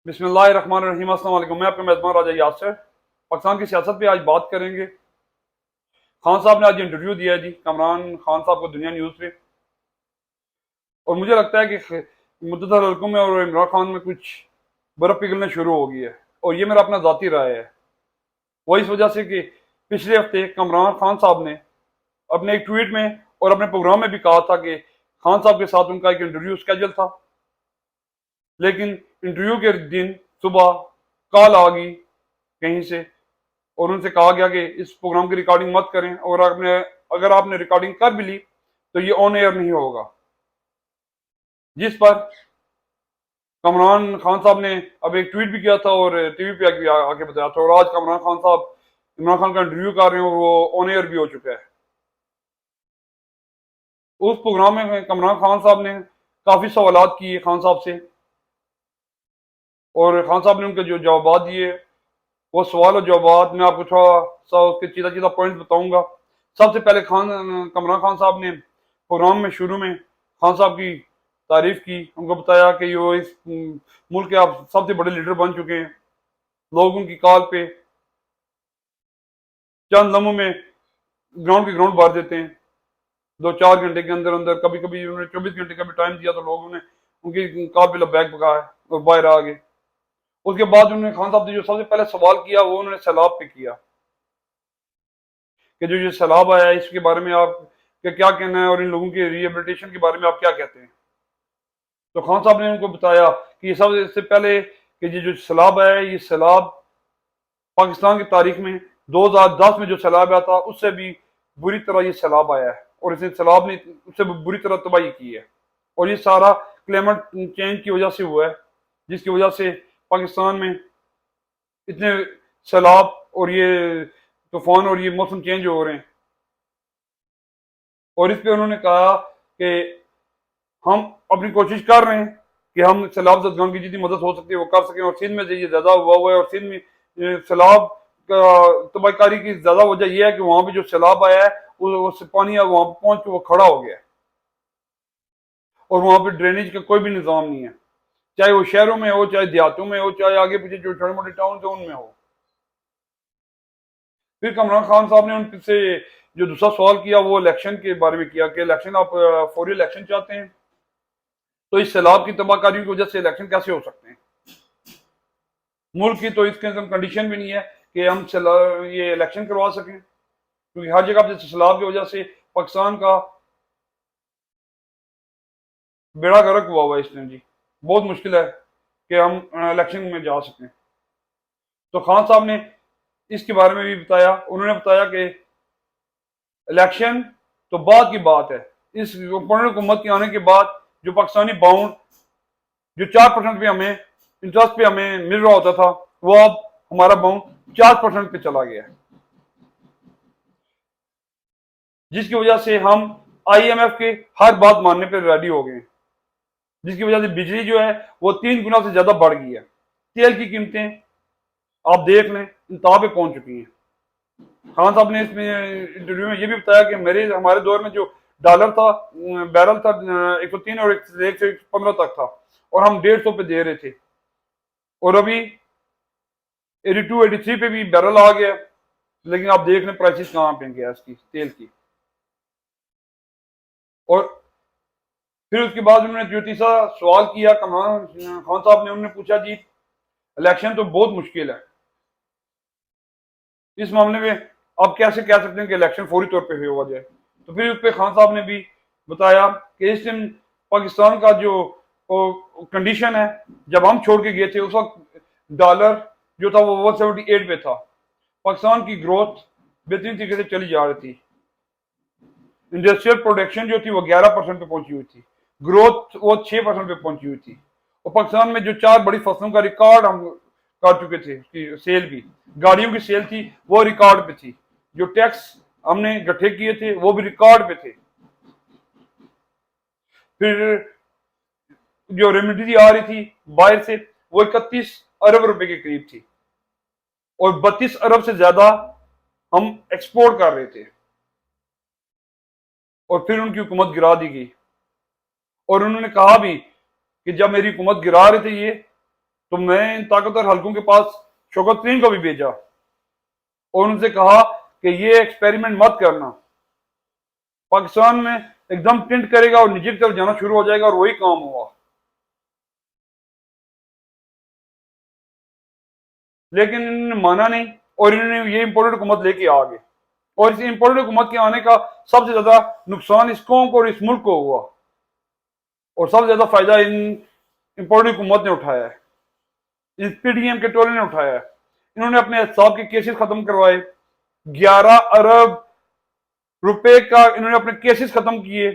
बिस्मिल्लाहिर्रहमानिर्रहीम। अस्सलाम वालेकुम। मैं आपका मेज़बान राजा यासर। पाकिस्तान की सियासत पे आज बात करेंगे। खान साहब ने आज इंटरव्यू दिया है जी, कमरान खान साहब को, दुनिया न्यूज़ पे। और मुझे लगता है कि मुत्तहदा हलकों में और इमरान खान में कुछ बर्फ़ पिघलना शुरू हो गई है। और ये मेरा अपना ज़ाती राय है। वो इस वजह से कि पिछले हफ्ते कमरान खान साहब ने अपने एक ट्वीट में और अपने प्रोग्राम में भी कहा था कि खान साहब के साथ उनका एक इंटरव्यू स्केजल था, लेकिन इंटरव्यू के दिन सुबह कॉल आ गई कहीं से और उनसे कहा गया कि इस प्रोग्राम की रिकॉर्डिंग मत करें, और अगर आपने रिकॉर्डिंग कर भी ली तो ये ऑन एयर नहीं होगा। जिस पर कमरान खान साहब ने अब एक ट्वीट भी किया था और टीवी पे आके बताया था, और आज कमरान खान साहब इमरान खान का इंटरव्यू कर रहे हैं और वो ऑन एयर भी हो चुका है। उस प्रोग्राम में कमरान खान साहब ने काफी सवालात किए खान साहब से, और खान साहब ने उनके जो जवाब दिए, वो सवाल और जवाब मैं आपको थोड़ा सा उसके सीधा सीधा पॉइंट बताऊंगा। सबसे पहले कमरान खान साहब ने प्रोग्राम में शुरू में खान साहब की तारीफ की, उनको बताया कि यो इस मुल्क के आप सबसे बड़े लीडर बन चुके हैं। लोग उनकी कॉल पे चंद लम्हों में ग्राउंड की ग्राउंड भर देते हैं, 2-4 घंटे के अंदर अंदर। कभी कभी उन्होंने 24 घंटे का भी टाइम दिया तो लोग उन्हें उनकी कॉल पे बैग पकाए और बाहर आ गए। उसके बाद उन्होंने खान साहब ने जो सबसे पहले सवाल किया वो उन्होंने सैलाब पे किया कि जो ये सैलाब आया है इसके बारे में आप क्या कहना है, और इन लोगों के रिहेबिलिटेशन के बारे में आप क्या कहते हैं। तो खान साहब ने उनको बताया कि ये सब इससे पहले कि ये जो सैलाब आया है, ये सैलाब पाकिस्तान की तारीख में 2010 में जो सैलाब आया था उससे भी बुरी तरह ये सैलाब आया है, और इस सैलाब ने उससे बुरी तरह तबाही की है। और ये सारा क्लाइमेट चेंज की वजह से हुआ है, जिसकी वजह से पाकिस्तान में इतने सैलाब और ये तूफान और ये मौसम चेंज हो रहे हैं। और इस पे उन्होंने कहा कि हम अपनी कोशिश कर रहे हैं कि हम सैलाब जदगान की जितनी मदद हो सकती है वो कर सकें। और सिंध में ये ज्यादा हुआ है, और सिंध में सैलाब का तबाहकारी की ज्यादा वजह यह है कि वहां पे जो सैलाब आया है वो पानी वहां पहुंच के वो खड़ा हो गया है, और वहां पे ड्रेनेज का कोई भी निजाम नहीं है, चाहे वो शहरों में हो, चाहे देहातों में हो, चाहे आगे पीछे जो छोटे मोटे टाउन थे उनमें हो। फिर कमरान खान साहब ने उनसे जो दूसरा सवाल किया वो इलेक्शन के बारे में किया कि इलेक्शन आप फौरी इलेक्शन चाहते हैं, तो इस सैलाब की तबाहकारी की वजह से इलेक्शन कैसे हो सकते हैं। मुल्क की तो इसके अंदर कंडीशन भी नहीं है कि हम ये इलेक्शन करवा सकें, क्योंकि हर जगह जैसे सैलाब की वजह से पाकिस्तान का बेड़ा गर्क हुआ है इसने जी। बहुत मुश्किल है कि हम इलेक्शन में जा सकें। तो खान साहब ने इसके बारे में भी बताया। उन्होंने बताया कि इलेक्शन तो बाद की बात है, इस हुकूमत के आने के बाद जो पाकिस्तानी बाउंड जो 4% पे हमें इंटरेस्ट पे हमें मिल रहा होता था, वो अब हमारा बाउंड 4% पे चला गया है, जिसकी वजह से हम IMF के हर बात मानने पर रेडी हो गए हैं, जिसकी वजह से बिजली जो है वो 3 गुना से ज्यादा बढ़ गई है। तेल की कीमतें आप देख लें इंतहा पे पहुंच चुकी हैं। खान साहब ने इसमें इंटरव्यू में ये भी बताया कि मेरे हमारे दौर में जो डॉलर था, बैरल था 103 और 115 तक था, और हम 150 पे दे रहे थे, और अभी 82 83 पे भी बैरल आ गया। लेकिन आप देख लें प्राइसेस कहाँ पे गैस की, तेल की। और फिर उसके बाद उन्होंने जो तीसरा सवाल किया कमरान खान साहब ने, उन्होंने पूछा जी इलेक्शन तो बहुत मुश्किल है, इस मामले में आप कैसे कह सकते हैं कि इलेक्शन फौरी तौर पर हुआ जाए। तो फिर उस पर खान साहब ने भी बताया कि इस दिन पाकिस्तान का जो कंडीशन है, जब हम छोड़ के गए थे उस वक्त डॉलर जो था वो 178 पे था, पाकिस्तान की ग्रोथ बेहतरीन तरीके से चली जा रही थी, इंडस्ट्रियल प्रोडक्शन जो थी वो 11% पे पहुंची हुई थी, ग्रोथ वो 6% पे पहुंची हुई थी। और पाकिस्तान में जो 4 बड़ी फसलों का रिकॉर्ड हम कर चुके थे, उसकी सेल भी, गाड़ियों की सेल थी वो रिकॉर्ड पे थी, जो टैक्स हमने इकट्ठे किए थे वो भी रिकॉर्ड पे थे। फिर जो रेमिडी आ रही थी बाहर से वो 31 अरब रुपए के करीब थी, और 32 अरब से ज्यादा हम एक्सपोर्ट कर रहे थे। और फिर उनकी हुकूमत गिरा दी गई, और उन्होंने कहा भी कि जब मेरी हुकूमत गिरा रहे थे ये, तो मैं इन ताकतवर हलकों के पास शौकत तरीन को भी भेजा और उनसे कहा कि ये एक्सपेरिमेंट मत करना, पाकिस्तान में एकदम टिंट करेगा और नीचे की तरफ जाना शुरू हो जाएगा, और वही काम हुआ। लेकिन इन्होंने माना नहीं और इन्होंने ये इम्पोर्टेड हुकूमत लेके आ गए, और इस इम्पोर्टेड हुकूमत के आने का सबसे ज्यादा नुकसान इस कौम को और इस मुल्क को हुआ, और सबसे ज्यादा फायदा इन इम्पोर्टेड हुकूमत ने उठाया है, इस पीडीएम के टोले ने उठाया है। इन्होंने अपने हिसाब के केसेस खत्म करवाए, 11 अरब रुपए का इन्होंने अपने केसेस खत्म किए,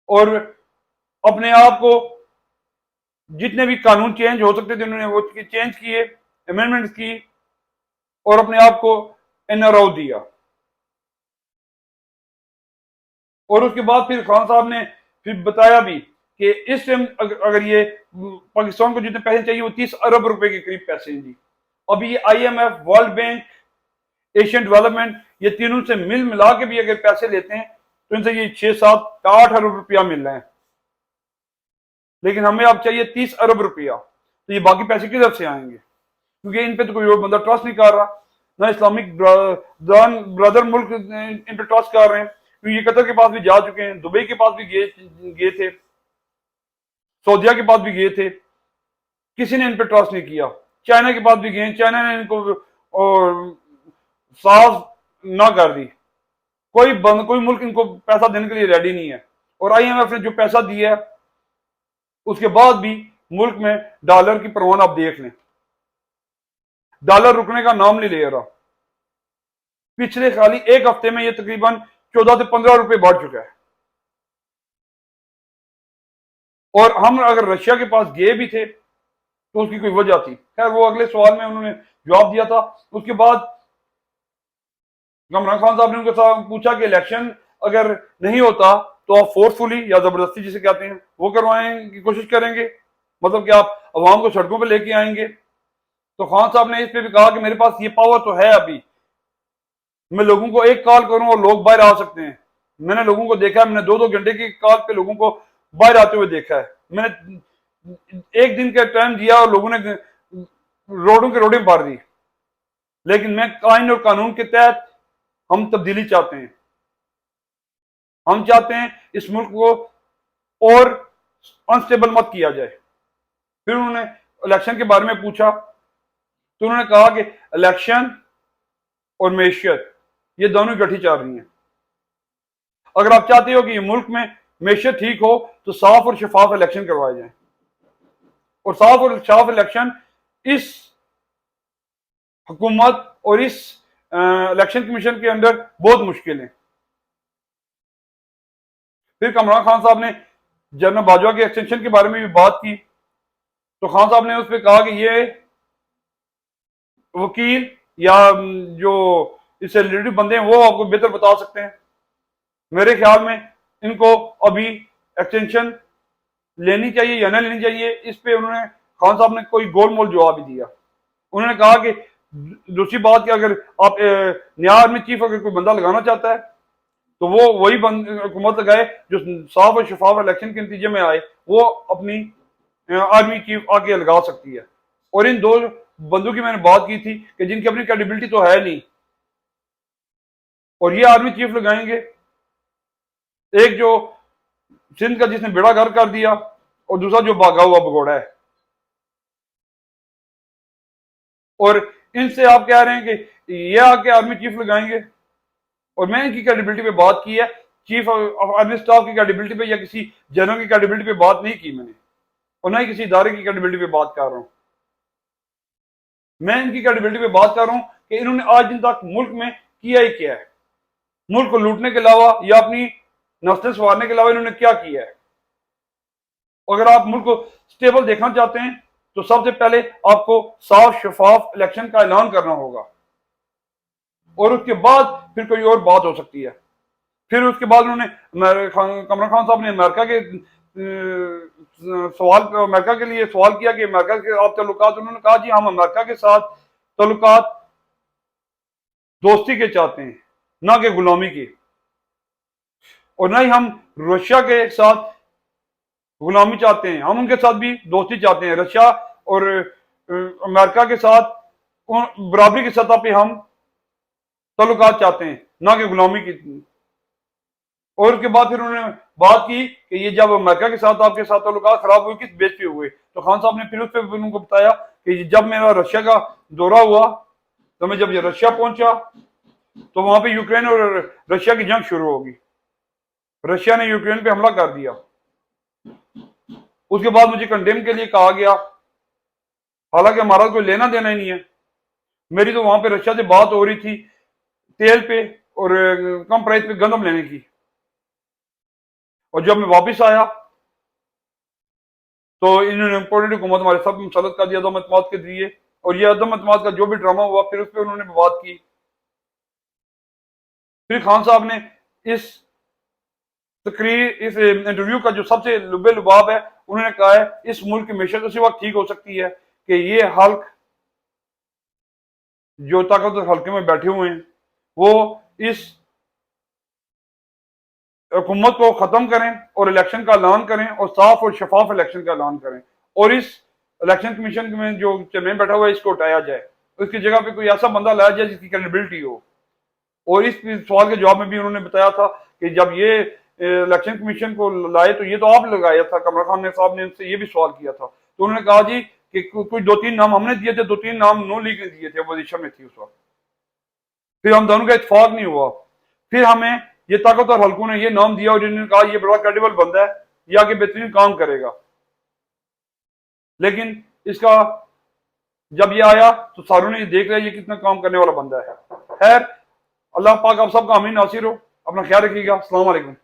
और अपने आप को जितने भी कानून चेंज हो सकते थे उन्होंने वो चेंज किए, अमेंडमेंट्स की, और अपने आप को एनआरओ दिया। और उसके बाद फिर खान साहब ने फिर बताया भी कि इस टाइम अगर ये पाकिस्तान को जितने पैसे चाहिए वो 30 अरब रुपए के करीब पैसे हैं जी। अभी ये IMF, world bank, Asian development, ये तीनों से मिल मिला के भी अगर पैसे लेते हैं तो इनसे ये 6, 7, 8 अरब रुपया मिल रहा है, लेकिन हमें अब चाहिए 30 अरब रुपया। तो ये बाकी पैसे किधर से आएंगे, क्योंकि इन पे तो कोई और बंदा ट्रस्ट नहीं कर रहा, ना इस्लामिक ब्रदर मुल्क इन पे ट्रस्ट कर रहे हैं, क्योंकि ये कतर के पास भी जा चुके हैं, दुबई के पास भी गए थे, सऊदिया के पास भी गए थे, किसी ने इन पे ट्रस्ट नहीं किया। चाइना के पास भी गए, चाइना ने इनको और साफ ना कर दी, कोई मुल्क इनको पैसा देने के लिए रेडी नहीं है। और IMF ने जो पैसा दिया है उसके बाद भी मुल्क में डॉलर की परवान आप देख लें, डॉलर रुकने का नाम नहीं ले रहा। पिछले खाली एक हफ्ते में ये तकरीबन 14 से 15 रुपए बढ़ चुका है। और हम अगर रशिया के पास गए भी थे तो उसकी कोई वजह थी, खैर वो अगले सवाल में उन्होंने जवाब दिया था। उसके बाद इमरान खान साहब ने उनके साथ पूछा कि इलेक्शन अगर नहीं होता तो आप फोर्सफुली या जबरदस्ती जिसे कहते हैं वो करवाने की कोशिश करेंगे, मतलब कि आप अवाम को सड़कों पर लेके आएंगे। तो खान साहब ने इस पे भी कहा कि मेरे पास ये पावर तो है, अभी मैं लोगों को एक कॉल करूं और लोग बाहर आ सकते हैं। मैंने लोगों को देखा है, मैंने 2-2 घंटे की कॉल पे लोगों को बाहर आते हुए देखा है। मैंने एक दिन का टाइम दिया और लोगों ने रोडों के रोडें भर दी। लेकिन मैं आइन और कानून के तहत हम तब्दीली चाहते हैं, हम चाहते हैं इस मुल्क को और अनस्टेबल मत किया जाए। फिर उन्होंने इलेक्शन के बारे में पूछा तो उन्होंने कहा कि इलेक्शन और मैशियत ये दोनों इकट्ठी चल रही हैं। अगर आप चाहते हो कि ये मुल्क में मैशियत ठीक हो तो साफ और शफाफ इलेक्शन करवाए जाएं, और साफ और शफाफ इलेक्शन इस हुकूमत और इस इलेक्शन कमीशन के अंदर बहुत मुश्किल है। फिर इमरान खान साहब ने जनरल बाजवा के एक्सटेंशन के बारे में भी बात की, तो खान साहब ने उस पर कहा कि ये वकील या जो इससे रिलेटेड बंदे हैं वो आपको बेहतर बता सकते हैं। मेरे ख्याल में इनको अभी एक्सटेंशन लेनी चाहिए या ना लेनी चाहिए, इस पे उन्होंने खान साहब ने कोई गोलमोल जवाब ही दिया। उन्होंने कहा कि दूसरी बात कि अगर आप न्याय आर्मी चीफ अगर कोई बंदा लगाना चाहता है तो वो वही हुकूमत लगाए जो साफ और शफाफ इलेक्शन के नतीजे में आए, वो अपनी आर्मी चीफ आके लगा सकती है। और इन दो बंदों की मैंने बात की थी कि जिनकी अपनी क्रेडिबिलिटी तो है नहीं, और ये आर्मी चीफ लगाएंगे, एक जो सिंध का जिसने बेड़ा गर्क कर दिया और दूसरा जो भागा हुआ भगोड़ा है। और इनसे आप कह रहे हैं कि ये आके आर्मी चीफ लगाएंगे, और मैंने इनकी क्रेडिबिलिटी पे बात की है, चीफ ऑफ आर्मी स्टाफ की क्रेडिबिलिटी पे या किसी जनरल की क्रेडिबिलिटी पे बात नहीं की मैंने, और ना ही किसी इदारे की क्रेडिबिलिटी पे बात कर रहा हूं। मैं इनकी क्रेडिबिलिटी पे बात कर रहा हूं कि इन्होंने आज दिन तक मुल्क में किया ही क्या है, मुल्क को लूटने के अलावा या अपनी नस्लें संवारने के अलावा इन्होंने क्या किया है। अगर आप मुल्क को स्टेबल देखना चाहते हैं तो सबसे पहले आपको साफ शफाफ इलेक्शन का ऐलान करना होगा, और उसके बाद फिर कोई और बात हो सकती है। फिर उसके बाद उन्होंने इमरान खान साहब ने अमेरिका के अमेरिका के लिए सवाल किया कि अमेरिका के आप तल्लुकात, उन्होंने कहा जी हम अमेरिका के साथ तल्लुकात दोस्ती के चाहते हैं, ना कि गुलामी के, और ना ही हम रशिया के साथ गुलामी चाहते हैं, हम उनके साथ भी दोस्ती चाहते हैं। रशिया और अमेरिका के साथ बराबरी की सतह पे हम ताल्लुकात चाहते हैं, ना कि गुलामी की। और उसके बाद फिर उन्होंने बात की कि ये जब अमेरिका के साथ आपके साथ ताल्लुकात खराब हुए किस बेस पे हुए, तो खान साहब ने फिर उस पर उनको बताया कि जब मेरा रशिया का दौरा हुआ तो मैं जब ये रशिया पहुंचा तो वहां पे यूक्रेन और रशिया की जंग शुरू होगी। रशिया ने यूक्रेन पे हमला कर दिया। उसके बाद मुझे कंडेम के लिए कहा गया, हालांकि हमारा कोई लेना देना ही नहीं है। मेरी तो वहां पे रशिया से बात हो रही थी तेल पे और कम प्राइस पे गंदम लेने की। और जब मैं वापस आया तो इन्होंने इम्पोर्टेंट हुकूमत हमारे सब मुसलत कर दिया अदम एतमाद के जरिए। और ये अदम एतमाद का जो भी ड्रामा हुआ फिर उस पर उन्होंने बात की। फिर खान साहब ने इस तकरीर, इस इंटरव्यू का जो सबसे लुबे लुबाब है, उन्होंने कहा है इस मुल्क की मैशत उसी वक्त ठीक हो सकती है कि ये हल्क जो ताकतवर हल्के में बैठे हुए हैं वो इस हुकूमत को खत्म करें और इलेक्शन का ऐलान करें और साफ और शफाफ इलेक्शन का ऐलान करें। और इस इलेक्शन कमीशन में जो चेयरमैन बैठा हुआ है इसको हटाया जाए, उसकी जगह पे कोई ऐसा बंदा लाया जाए जिसकी क्रेडिबिलिटी हो। और इस सवाल के जवाब में भी उन्होंने बताया था कि जब ये इलेक्शन कमीशन को लाए तो ये तो आप लगाया था, कमरा खान ने साहब ने उनसे ये भी सवाल किया था। तो उन्होंने कहा जी कि कुछ 2-3 नाम हमने दिए थे, 2-3 नाम नून लीग ने दिए थे, अपोजिशन में थी उस वक्त। फिर हम दोनों का इत्तेफाक नहीं हुआ। फिर हमें ये ताकतवर हल्कों ने ये नाम दिया और जिन्होंने कहा ये बड़ा क्रेडिबल बंदा है, ये आगे बेहतरीन काम करेगा। लेकिन इसका जब ये आया तो सारों ने ये देख लिया ये कितना काम करने वाला बंदा है। खैर, अल्लाह पाक आप सबका आमीन नासिर हो। अपना ख्याल रखिएगा। अस्सलाम वालेकुम।